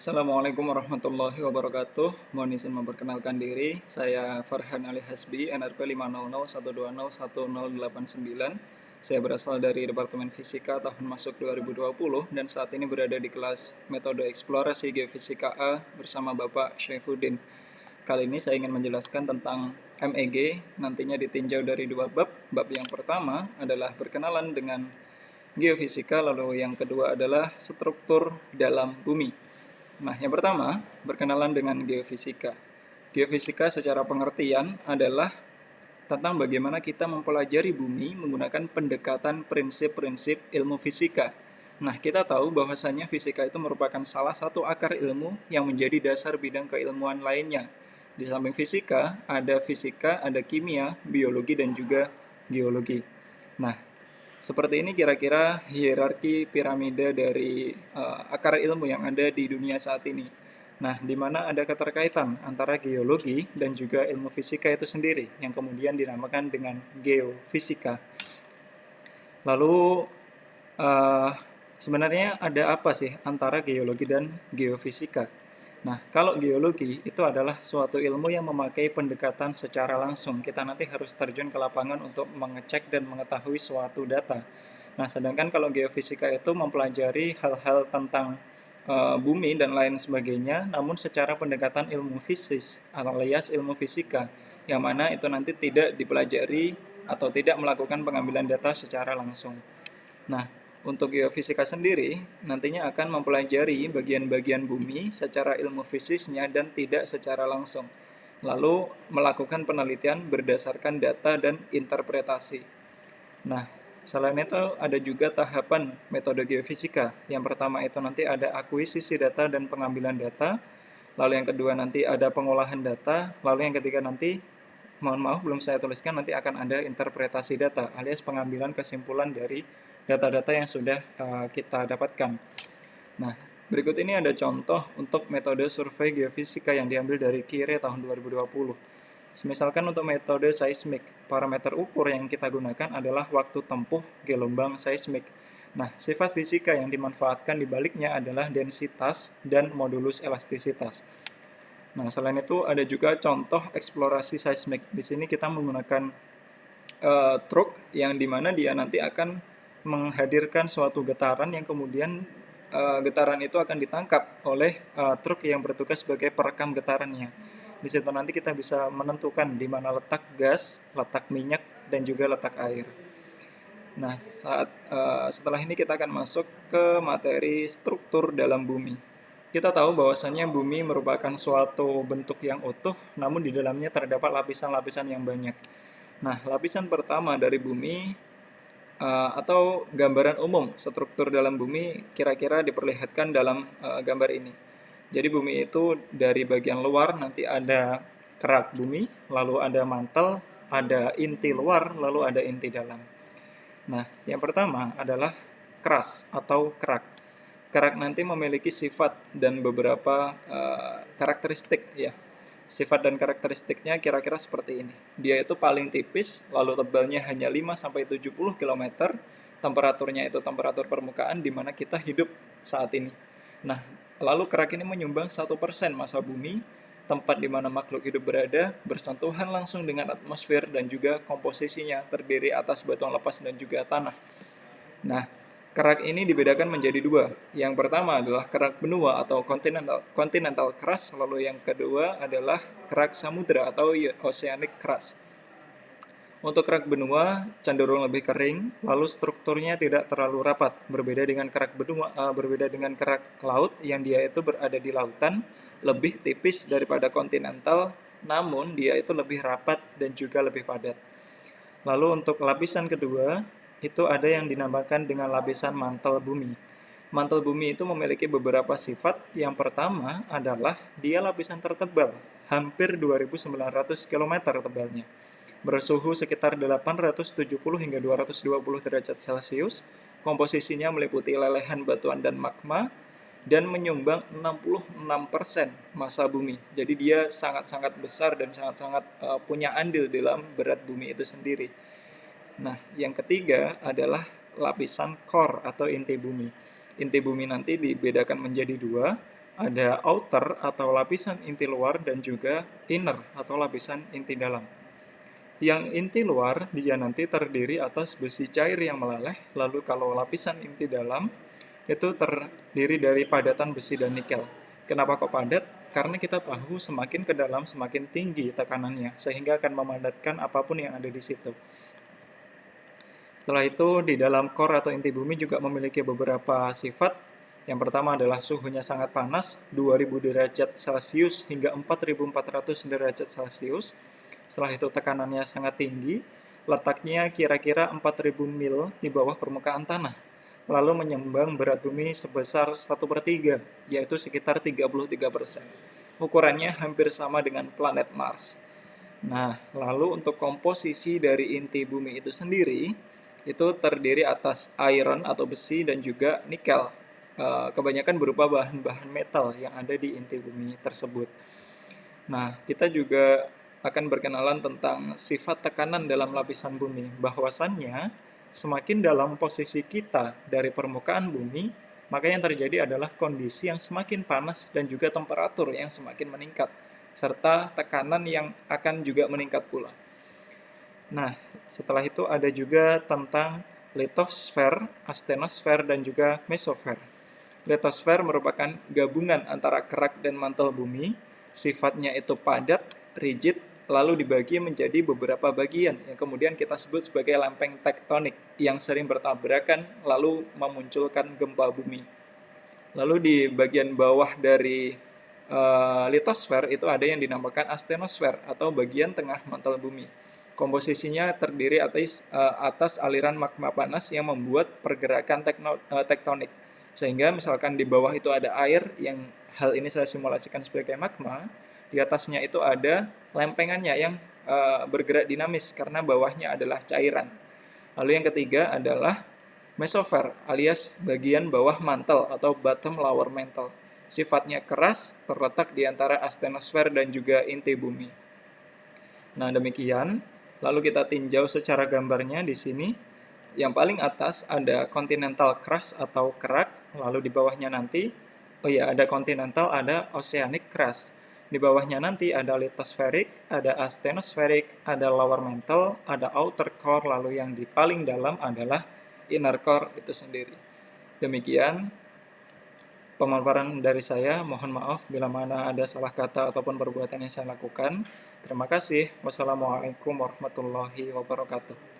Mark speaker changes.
Speaker 1: Assalamualaikum warahmatullahi wabarakatuh. Mohon izin memperkenalkan diri. Saya Farhan Ali Hasbi, NRP 50012011089. Saya berasal dari Departemen Fisika tahun masuk 2020 dan saat ini berada di kelas Metode Eksplorasi Geofisika A bersama Bapak Syaifuddin. Kali ini saya ingin menjelaskan tentang MEG, nantinya ditinjau dari dua bab. Bab yang pertama adalah berkenalan dengan geofisika, lalu yang kedua adalah struktur dalam bumi. Nah, yang pertama, berkenalan dengan geofisika. Geofisika secara pengertian adalah tentang bagaimana kita mempelajari bumi menggunakan pendekatan prinsip-prinsip ilmu fisika. Nah, kita tahu bahwasanya fisika itu merupakan salah satu akar ilmu yang menjadi dasar bidang keilmuan lainnya. Di samping fisika, ada kimia, biologi, dan juga geologi. Nah, seperti ini kira-kira hierarki piramida dari akar ilmu yang ada di dunia saat ini. Nah, di mana ada keterkaitan antara geologi dan juga ilmu fisika itu sendiri, yang kemudian dinamakan dengan geofisika. Lalu, uh, sebenarnya ada apa sih antara geologi dan geofisika? Nah, kalau geologi itu adalah suatu ilmu yang memakai pendekatan secara langsung. Kita nanti harus terjun ke lapangan untuk mengecek dan mengetahui suatu data. Nah, sedangkan kalau geofisika itu mempelajari hal-hal tentang bumi dan lain sebagainya, namun secara pendekatan ilmu fisis alias ilmu fisika, yang mana itu nanti tidak dipelajari atau tidak melakukan pengambilan data secara langsung. Nah, untuk geofisika sendiri nantinya akan mempelajari bagian-bagian bumi secara ilmu fisisnya dan tidak secara langsung. Lalu melakukan penelitian berdasarkan data dan interpretasi. Nah, selain itu ada juga tahapan metode geofisika. Yang pertama itu nanti ada akuisisi data dan pengambilan data. Lalu yang kedua nanti ada pengolahan data. Lalu yang ketiga nanti, mohon maaf belum saya tuliskan, nanti akan ada interpretasi data alias pengambilan kesimpulan dari data-data yang sudah kita dapatkan. Nah, berikut ini ada contoh untuk metode survei geofisika yang diambil dari KIRE tahun 2020. Misalkan untuk metode seismik, parameter ukur yang kita gunakan adalah waktu tempuh gelombang seismik. Nah, sifat fisika yang dimanfaatkan di baliknya adalah densitas dan modulus elastisitas. Nah, selain itu ada juga contoh eksplorasi seismik. Di sini kita menggunakan truk yang dimana dia nanti akan menghadirkan suatu getaran yang kemudian getaran itu akan ditangkap oleh truk yang bertugas sebagai perekam getarannya. Di situ nanti kita bisa menentukan di mana letak gas, letak minyak, dan juga letak air. Nah, setelah ini kita akan masuk ke materi struktur dalam bumi. Kita tahu bahwasannya bumi merupakan suatu bentuk yang utuh, namun di dalamnya terdapat lapisan-lapisan yang banyak. Nah, lapisan pertama dari bumi atau gambaran umum struktur dalam bumi kira-kira diperlihatkan dalam gambar ini. Jadi bumi itu dari bagian luar nanti ada kerak bumi, lalu ada mantel, ada inti luar, lalu ada inti dalam. Nah, yang pertama adalah keras atau kerak. Kerak nanti memiliki sifat dan beberapa karakteristik ya. Sifat dan karakteristiknya kira-kira seperti ini. Dia itu paling tipis, lalu tebalnya hanya 5-70 km. Temperaturnya itu temperatur permukaan di mana kita hidup saat ini. Nah, lalu kerak ini menyumbang 1% massa bumi, tempat di mana makhluk hidup berada, bersentuhan langsung dengan atmosfer dan juga komposisinya terdiri atas batuan lepas dan juga tanah. Nah, kerak ini dibedakan menjadi dua. Yang pertama adalah kerak benua atau continental crust, lalu yang kedua adalah kerak samudra atau oceanic crust. Untuk kerak benua cenderung lebih kering, lalu strukturnya tidak terlalu rapat, berbeda dengan kerak laut yang dia itu berada di lautan, lebih tipis daripada kontinental, namun dia itu lebih rapat dan juga lebih padat. Lalu untuk lapisan kedua, itu ada yang dinamakan dengan lapisan mantel bumi. Mantel bumi itu memiliki beberapa sifat. Yang pertama adalah dia lapisan tertebal, hampir 2.900 km tebalnya. Bersuhu sekitar 870 hingga 220 derajat Celcius. Komposisinya meliputi lelehan batuan dan magma dan menyumbang 66% massa bumi. Jadi dia sangat-sangat besar dan sangat-sangat punya andil dalam berat bumi itu sendiri. Nah, yang ketiga adalah lapisan core atau inti bumi. Inti bumi nanti dibedakan menjadi dua. ada outer atau lapisan inti luar dan juga inner atau lapisan inti dalam. Yang inti luar dia nanti terdiri atas besi cair yang meleleh, lalu kalau lapisan inti dalam itu terdiri dari padatan besi dan nikel. Kenapa kok padat? Karena kita tahu semakin ke dalam semakin tinggi tekanannya, sehingga akan memadatkan apapun yang ada di situ. Setelah itu, di dalam core atau inti bumi juga memiliki beberapa sifat. Yang pertama adalah suhunya sangat panas, 2000 derajat Celcius hingga 4400 derajat Celcius. Setelah itu tekanannya sangat tinggi, letaknya kira-kira 4000 mil di bawah permukaan tanah. Lalu menyumbang berat bumi sebesar 1/3, yaitu sekitar 33%. Ukurannya hampir sama dengan planet Mars. Nah, lalu untuk komposisi dari inti bumi itu sendiri, itu terdiri atas iron atau besi dan juga nikel. Kebanyakan berupa bahan-bahan metal yang ada di inti bumi tersebut. Nah, kita juga akan berkenalan tentang sifat tekanan dalam lapisan bumi. Bahwasannya, semakin dalam posisi kita dari permukaan bumi, maka yang terjadi adalah kondisi yang semakin panas dan juga temperatur yang semakin meningkat, serta tekanan yang akan juga meningkat pula. Nah, setelah itu ada juga tentang litosfer, astenosfer, dan juga mesosfer. Litosfer merupakan gabungan antara kerak dan mantel bumi. Sifatnya itu padat, rigid, lalu dibagi menjadi beberapa bagian yang kemudian kita sebut sebagai lempeng tektonik yang sering bertabrakan lalu memunculkan gempa bumi. Lalu di bagian bawah dari litosfer itu ada yang dinamakan astenosfer atau bagian tengah mantel bumi. Komposisinya terdiri atas aliran magma panas yang membuat pergerakan tektonik. Sehingga misalkan di bawah itu ada air yang hal ini saya simulasikan sebagai magma, di atasnya itu ada lempengannya yang bergerak dinamis karena bawahnya adalah cairan. Lalu yang ketiga adalah mesosfer alias bagian bawah mantel atau bottom lower mantle. Sifatnya keras, terletak di antara astenosfer dan juga inti bumi. Nah, demikian. Lalu kita tinjau secara gambarnya di sini. Yang paling atas ada continental crust atau kerak, lalu di bawahnya nanti ada continental, ada oceanic crust. Di bawahnya nanti ada lithospheric, ada astenospheric, ada lower mantle, ada outer core, lalu yang di paling dalam adalah inner core itu sendiri. Demikian pemaparan dari saya. Mohon maaf bila mana ada salah kata ataupun perbuatan yang saya lakukan. Terima kasih. Wassalamualaikum warahmatullahi wabarakatuh.